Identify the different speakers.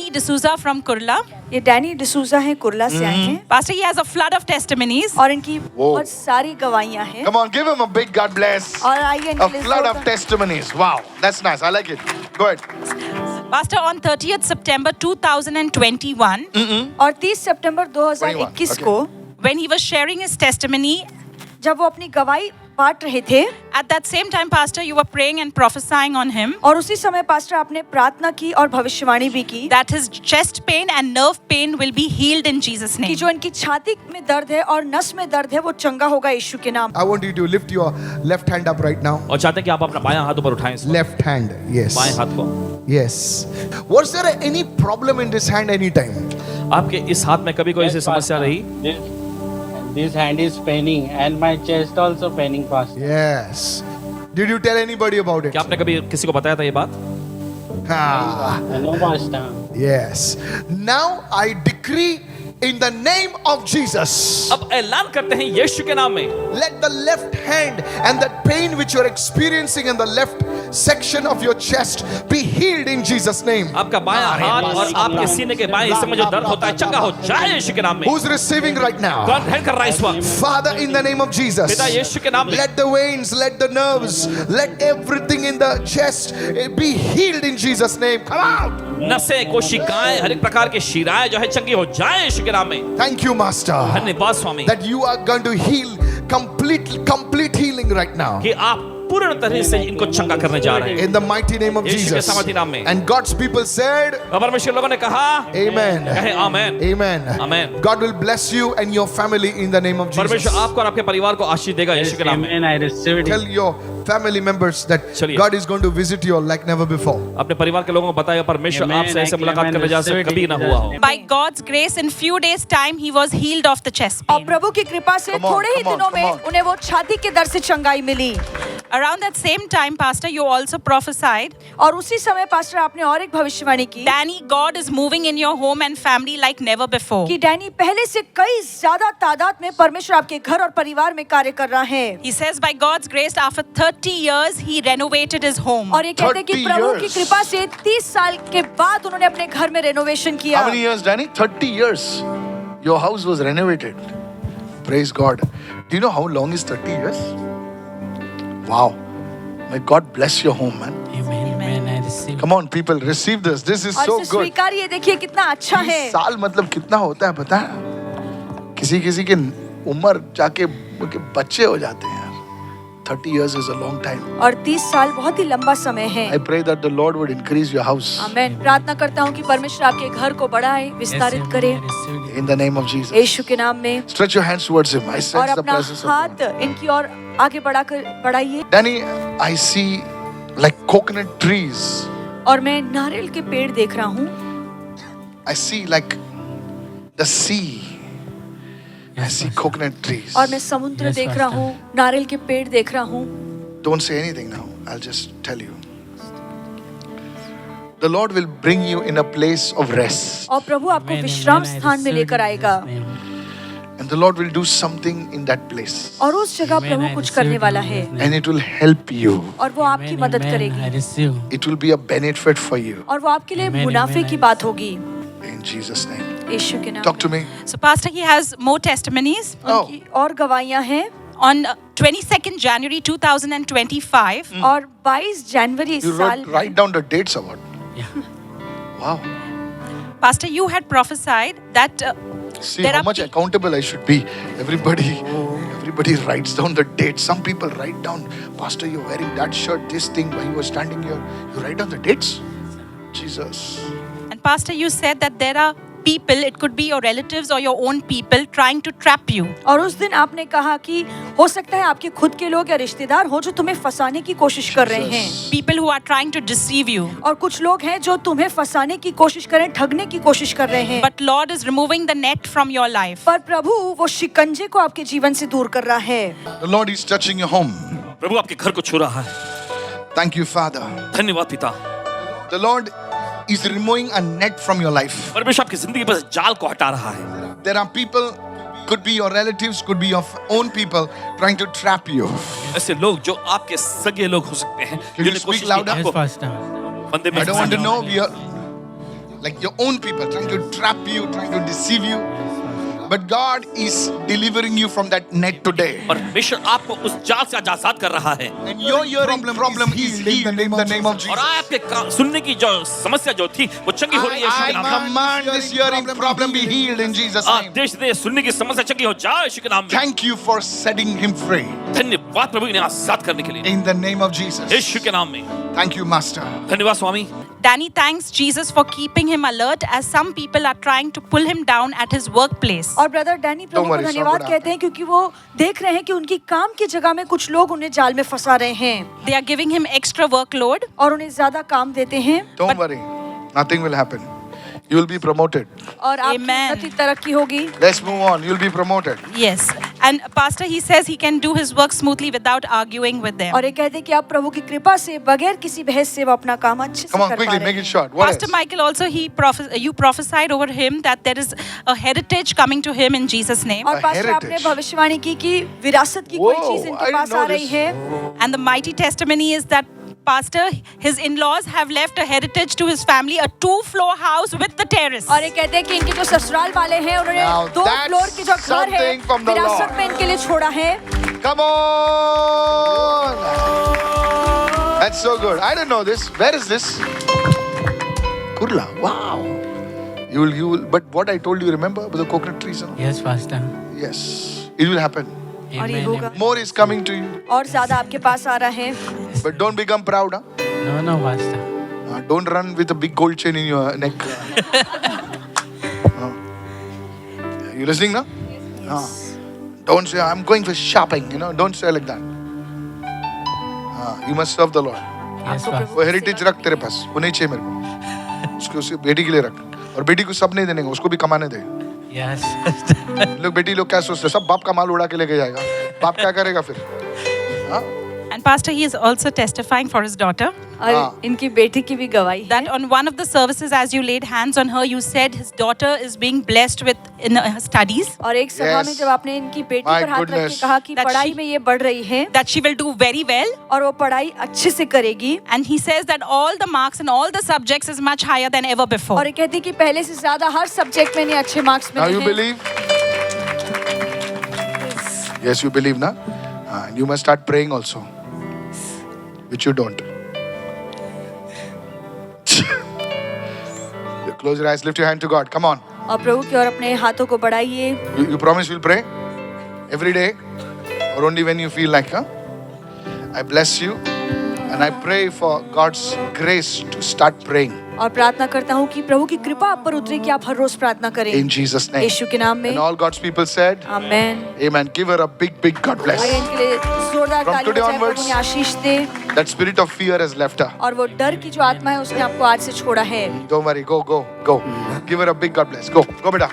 Speaker 1: Danny D'Souza from Kurla.
Speaker 2: ये Danny D'Souza हैं, कुर्ला से आए हैं
Speaker 1: Pastor, he has a flood of testimonies.
Speaker 2: और इनकी बहुत सारी गवाहियां हैं।
Speaker 3: Come on, give him a big God bless.
Speaker 2: और आइए
Speaker 3: A
Speaker 2: इनके लिए
Speaker 3: flood of
Speaker 2: जोरदार-
Speaker 3: testimonies. Wow, that's nice. I like it. Go ahead.
Speaker 1: Pastor, on 30th September 2021,
Speaker 2: और 30 सितंबर 2021
Speaker 3: Okay.
Speaker 2: को
Speaker 1: when he was sharing his testimony,
Speaker 2: जब वो अपनी गवाही बांट रहे थे
Speaker 1: at that same time, Pastor, you were praying and prophesying on him
Speaker 2: और उसी समय पास्टर आपने प्रार्थना की और भविष्यवाणी भी की
Speaker 1: that his chest pain and nerve pain will be healed in Jesus'
Speaker 2: कि
Speaker 1: name.
Speaker 2: जो इनकी छाती में दर्द है और नस में दर्द है वो चंगा होगा यीशु के नाम।
Speaker 4: I want you to lift your left hand up right now.
Speaker 5: और चाहते हैं कि आप अपना बायां हाथ ऊपर उठाएं इस वक्त।
Speaker 4: Left hand, yes.
Speaker 5: बाएं हाथ को।
Speaker 4: Yes. Was there any problem in this hand anytime?
Speaker 5: आपके इस हाथ में कभी कोई ऐसी समस्या रही?
Speaker 6: This hand is paining and my chest also paining, Pastor.
Speaker 4: Yes. Did you tell anybody about it?
Speaker 5: क्या आपने कभी किसी को बताया था ये बात?
Speaker 4: Ah,
Speaker 6: No, Pastor.
Speaker 4: yes. Now I decree in the name of Jesus.
Speaker 5: अब ऐलान करते हैं यीशु के नाम में,
Speaker 4: Let the left hand and that pain which you're experiencing in the left section of your chest be healed in Jesus' name.
Speaker 5: आपका बायां हाथ और आपके सीने के बाएं हिस्से में जो दर्द होता है चंगा हो जाए यीशु के नाम में।
Speaker 4: Who's receiving right now?
Speaker 5: कौन ग्रहण कर रहा है इस वक्त?
Speaker 4: Father, in the name of Jesus,
Speaker 5: पिता यीशु के नाम में,
Speaker 4: let the veins, let the nerves, let everything in the chest be healed in Jesus' name. Come out.
Speaker 5: नसें, कोशिकाएं, हर एक प्रकार के शिराएं जो है चंगी हो जाए यीशु के नाम में।
Speaker 4: Thank you, Master,
Speaker 5: धन्यवाद स्वामी
Speaker 4: that you are going to heal complete healing right now.
Speaker 5: कि आप पूर्ण तरह से इनको चंगा करने जा रहे हैं
Speaker 4: In the mighty name of
Speaker 5: यीशु के
Speaker 4: Jesus.
Speaker 5: सामर्थी नाम में।
Speaker 4: And God's people said,
Speaker 5: और परमेश्वर लोगों ने कहा
Speaker 4: Amen.
Speaker 5: कहे आमेन।
Speaker 4: Amen.
Speaker 5: Amen.
Speaker 4: God will bless you and your family in the name of Jesus.
Speaker 5: परमेश्वर आपको और आपके परिवार को आशीष देगा यीशु के नाम में।
Speaker 6: Amen. I received it.
Speaker 4: Tell your family members that
Speaker 5: चलिए।
Speaker 4: God is going to visit you like never before.
Speaker 5: अपने परिवार के लोगों को बताएगा परमेश्वर
Speaker 6: Amen.
Speaker 5: आपसे ऐसे
Speaker 6: I
Speaker 5: मुलाकात
Speaker 6: claim
Speaker 5: करने
Speaker 6: and
Speaker 5: जैसे
Speaker 6: receive it
Speaker 5: कभी
Speaker 6: in
Speaker 5: ना हुआ हो।
Speaker 6: Jesus'
Speaker 1: By God's grace, in few days' time, he was healed of the chest
Speaker 2: और
Speaker 1: pain.
Speaker 2: प्रभु की कृपा से
Speaker 3: Come on,
Speaker 2: थोड़े ही
Speaker 3: come on,
Speaker 2: दिनों
Speaker 3: come
Speaker 2: में
Speaker 3: on.
Speaker 2: उन्हें वो छाती के दर्द से चंगाई मिली।
Speaker 1: Around that same time, Pastor, you also prophesied,
Speaker 2: और उसी समय पास्टर आपने और एक भविष्यवाणी की
Speaker 1: Danny, God is moving in your home and family like never before.
Speaker 2: कि डैनी पहले से कई ज्यादा तादाद में परमेश्वर आपके घर और परिवार में कार्य कर रहा है।
Speaker 1: He says, by God's grace, after 30 years, he renovated his home.
Speaker 2: और ये कहते हैं कि
Speaker 3: 30
Speaker 2: प्रभु की
Speaker 3: years.
Speaker 2: कृपा से 30 साल के बाद उन्होंने अपने घर में रेनोवेशन किया।
Speaker 3: How many years, Danny? 30 years. Your house was renovated. Praise God. Do you know how long is 30 years? Wow. May God bless your home, man.
Speaker 6: Amen. I received it.
Speaker 3: Come on, people, receive this. This is
Speaker 2: और
Speaker 3: so
Speaker 2: इसे
Speaker 3: good.
Speaker 2: स्वीकारिए, देखिए कितना अच्छा
Speaker 3: 30
Speaker 2: है।
Speaker 3: साल मतलब कितना होता है पता है? किसी किसी के उम्र जाके उनके बच्चे हो जाते हैं यार। 30 years is a long time.
Speaker 2: और 30 साल बहुत ही लंबा समय है।
Speaker 3: I pray that the Lord would increase your house
Speaker 2: आमेन। प्रार्थना करता हूँ कि परमेश्वर आपके घर को बढ़ाए, विस्तारित
Speaker 6: Yes,
Speaker 2: करे
Speaker 6: I received it.
Speaker 3: in the name of Jesus.
Speaker 2: यीशु के नाम में।
Speaker 3: Stretch your hands towards Him. I
Speaker 2: और
Speaker 3: sense the
Speaker 2: अपना
Speaker 3: presence of
Speaker 2: हाथ
Speaker 3: God.
Speaker 2: इनकी ओर आगे बढ़ाइए।
Speaker 3: Danny, I see like coconut trees.
Speaker 2: और मैं नारियल के पेड़ देख रहा हूँ।
Speaker 3: I see like the sea. I see coconut trees.
Speaker 2: और मैं समुद्र
Speaker 6: Yes,
Speaker 2: देख रहा
Speaker 6: Pastor.
Speaker 2: हूँ, नारियल के पेड़ देख रहा हूँ।
Speaker 3: Don't say anything now. I'll just tell you. The Lord will bring you in a place of rest.
Speaker 2: और प्रभु आपको
Speaker 6: Amen,
Speaker 2: विश्राम
Speaker 6: amen. I
Speaker 2: स्थान में
Speaker 6: received
Speaker 2: लेकर
Speaker 6: it in
Speaker 2: आएगा
Speaker 6: Jesus' name.
Speaker 3: And the Lord will do something in that place.
Speaker 2: और उस जगह
Speaker 6: Amen,
Speaker 2: प्रभु
Speaker 6: I
Speaker 2: कुछ
Speaker 6: receive
Speaker 2: करने
Speaker 6: it in
Speaker 2: वाला
Speaker 6: Jesus'
Speaker 2: है
Speaker 6: name.
Speaker 3: And it will help you.
Speaker 2: और वो आपकी
Speaker 6: Amen,
Speaker 2: मदद
Speaker 6: amen. I
Speaker 2: करेगी
Speaker 6: receive.
Speaker 3: It will be a benefit for you.
Speaker 2: और वो आपके लिए
Speaker 6: Amen,
Speaker 2: मुनाफे
Speaker 6: amen,
Speaker 2: की
Speaker 6: I
Speaker 2: बात होगी
Speaker 3: In Jesus' name.
Speaker 2: यीशु के नाम
Speaker 3: Talk to me.
Speaker 1: So, Pastor, he has more testimonies.
Speaker 3: Oh.
Speaker 2: उनकी और गवाहियां हैं
Speaker 1: On 22nd January 2025,
Speaker 2: और 22 जनवरी इस
Speaker 3: You
Speaker 2: साल
Speaker 3: write down the dates or what?
Speaker 6: Yeah.
Speaker 3: Wow.
Speaker 1: Pastor, you had prophesied that
Speaker 3: See
Speaker 1: There
Speaker 3: how
Speaker 1: are
Speaker 3: much accountable I should be. Everybody writes down the date. Some people write down, Pastor, you're wearing that shirt, this thing, while you were standing here. You write down the dates. Jesus.
Speaker 1: and Pastor, you said that there are people, it could be your relatives or your own people, trying to trap you.
Speaker 2: और उस दिन आपने कहा कि हो सकता है आपके खुद के लोग या रिश्तेदार हो जो तुम्हें फंसाने की कोशिश कर रहे हैं
Speaker 1: People who are trying to deceive you.
Speaker 2: और कुछ लोग हैं जो तुम्हें फंसाने की कोशिश कर रहे हैं, ठगने की कोशिश कर रहे हैं
Speaker 1: But Lord is removing the net from your life.
Speaker 2: पर प्रभु वो शिकंजे को आपके जीवन से दूर कर रहा है।
Speaker 3: The Lord is touching your home.
Speaker 5: प्रभु आपके घर को छू रहा है।
Speaker 3: Thank you, Father.
Speaker 5: धन्यवाद पिता।
Speaker 3: The Lord is removing a net from your life.
Speaker 5: परमेश्वर आपकी जिंदगी पर जाल को हटा रहा है।
Speaker 3: There are people, could be your relatives, could be your own people, trying to trap you.
Speaker 5: ऐसे लोग जो आपके सगे लोग हो सकते हैं
Speaker 3: Can you
Speaker 5: जिन्हें
Speaker 3: speak
Speaker 5: कोशिश की
Speaker 3: louder?
Speaker 6: Yes,
Speaker 5: आपको
Speaker 6: Pastor.
Speaker 5: बंदे में
Speaker 3: I don't want to know. like your own people, trying to trap you, trying to deceive you. But God is delivering you from that net today.
Speaker 5: परमेश्वर आपको उस जाल से आजाद कर रहा है
Speaker 3: And your hearing problem is healed in the name of
Speaker 5: और
Speaker 3: Jesus.
Speaker 5: आपके सुनने की जो समस्या जो थी वो चंगी हो रही है यीशु के
Speaker 3: I
Speaker 5: नाम में।
Speaker 3: command this hearing problem be healed in Jesus' name.
Speaker 5: आदेश दे सुनने की समस्या चंगी हो जाए यीशु के नाम में।
Speaker 3: Thank you for setting him free.
Speaker 5: धन्यवाद प्रभु इन्हें आजाद करने के लिए
Speaker 3: In the name of Jesus.
Speaker 5: यीशु के नाम में।
Speaker 3: Thank you, Master.
Speaker 5: धन्यवाद स्वामी।
Speaker 1: Danny thanks Jesus for keeping him alert as some people are trying to pull him down at his workplace.
Speaker 2: और ब्रदर डैनी प्रभु को
Speaker 3: worry, it's not
Speaker 2: धन्यवाद
Speaker 3: gonna
Speaker 2: कहते हैं क्योंकि वो देख रहे हैं कि उनकी काम की जगह में कुछ लोग उन्हें जाल में फंसा रहे हैं
Speaker 1: They are giving him extra workload.
Speaker 2: और उन्हें ज्यादा काम देते हैं
Speaker 3: Don't worry. Nothing will happen. You will be promoted.
Speaker 2: और आपकी
Speaker 1: Amen.
Speaker 2: उन्नति तरक्की होगी।
Speaker 3: Let's move on. You'll be promoted.
Speaker 1: Yes. And Pastor, he says he can do his work smoothly without arguing with them.
Speaker 2: और ये कहते हैं कि आप प्रभु की कृपा से बगैर किसी बहस से वो अपना काम अच्छे से
Speaker 3: Come on,
Speaker 2: कर पा
Speaker 3: quickly,
Speaker 2: रहे
Speaker 3: make
Speaker 2: हैं।
Speaker 3: it short. What
Speaker 1: Pastor
Speaker 3: else?
Speaker 1: Michael also, you prophesied over him that there is a heritage coming to him in Jesus' name.
Speaker 2: और
Speaker 3: A
Speaker 2: पास्टर आपने
Speaker 3: heritage.
Speaker 2: भविष्यवाणी की कि विरासत की कोई
Speaker 3: Whoa,
Speaker 2: चीज
Speaker 3: I
Speaker 2: इनके
Speaker 3: didn't
Speaker 2: पास
Speaker 3: know
Speaker 2: आ रही
Speaker 3: this.
Speaker 2: है
Speaker 1: And the mighty testimony is that Pastor, his in-laws have left a heritage to his family, a 2-floor house with the terrace.
Speaker 2: और ये कहते हैं कि इनके जो ससुराल वाले हैं उन्होंने
Speaker 3: Now
Speaker 2: 2
Speaker 3: that's
Speaker 2: फ्लोर की जो घर है
Speaker 3: something from the
Speaker 2: विरासत
Speaker 3: Lord.
Speaker 2: में इनके लिए छोड़ा है।
Speaker 3: Come on. That's so good. I didn't know this. Where is this? Kurla. Wow. You will. But what I told you, remember, with the coconut trees and all?
Speaker 6: Yes, Pastor.
Speaker 3: Yes. It will happen.
Speaker 2: और ये
Speaker 6: Amen.
Speaker 2: होगा
Speaker 3: More is coming to you.
Speaker 2: और ज्यादा आपके पास आ रहा है।
Speaker 3: But don't become proud, huh?
Speaker 6: No, Pastor.
Speaker 3: Don't run with a big gold chain in your neck. You listening now? Don't say, I'm going for shopping. Don't say like that. You must serve the Lord.
Speaker 6: Yes,
Speaker 2: आपको
Speaker 6: Pastor.
Speaker 2: प्रभु
Speaker 3: वो heritage रख तेरे पास, वो नहीं चाहिए मेरे को। उसको उसकी बेटी के लिए रख, और बेटी को सब नहीं देने का, उसको भी कमाने दे।
Speaker 6: Yes.
Speaker 3: लोग बेटी लोग क्या सोचते हैं, सब बाप का माल उड़ा के लेके जाएगा, बाप क्या करेगा फिर? हाँ?
Speaker 1: And Pastor, he is also testifying for his daughter
Speaker 2: और इनकी बेटी की भी गवाही है।
Speaker 1: that on one of the services, as you laid hands on her, you said his daughter is being blessed with in her studies,
Speaker 2: और एक सभा में
Speaker 3: Yes.
Speaker 2: जब आपने इनकी बेटी
Speaker 3: My
Speaker 2: पर हाथ रख के
Speaker 3: goodness.
Speaker 2: कहा कि
Speaker 1: That
Speaker 2: पढ़ाई
Speaker 1: she-
Speaker 2: में ये बढ़ रही है
Speaker 1: that she will do very well.
Speaker 2: और वो पढ़ाई अच्छे से करेगी
Speaker 1: And he says that all the marks and all the subjects is much higher than ever before.
Speaker 2: और ये कहती है कि पहले से ज्यादा हर सब्जेक्ट में इन्हें अच्छे मार्क्स
Speaker 3: Now
Speaker 2: मिले
Speaker 3: you
Speaker 2: हैं।
Speaker 3: believe? Yes, you believe, na? And you must start praying also, which you don't. You close your eyes, lift your hand to God. Come on.
Speaker 2: और प्रभु की ओर अपने हाथों को बढ़ाइए।
Speaker 3: You promise you'll pray every day, or only when you feel like, huh? I bless you, and I pray for God's grace to start praying
Speaker 2: और प्रार्थना करता हूँ कि प्रभु की कृपा आप पर उतरे कि आप हर रोज प्रार्थना करें
Speaker 3: in Jesus' name.
Speaker 2: यीशु के नाम में।
Speaker 3: And all God's people said,
Speaker 2: amen.
Speaker 3: Amen. Give her a big, big God bless.
Speaker 2: आगे इनके लिए जोरदार
Speaker 3: From
Speaker 2: ताली
Speaker 3: today
Speaker 2: बजाएं, प्रभु
Speaker 3: onwards-
Speaker 2: ने आशीष दे
Speaker 3: That spirit of fear has left her.
Speaker 2: और वो डर की जो आत्मा है उसने आपको आज से छोड़ा है।
Speaker 3: Don't worry, go. Give her a big God bless. Go, beta.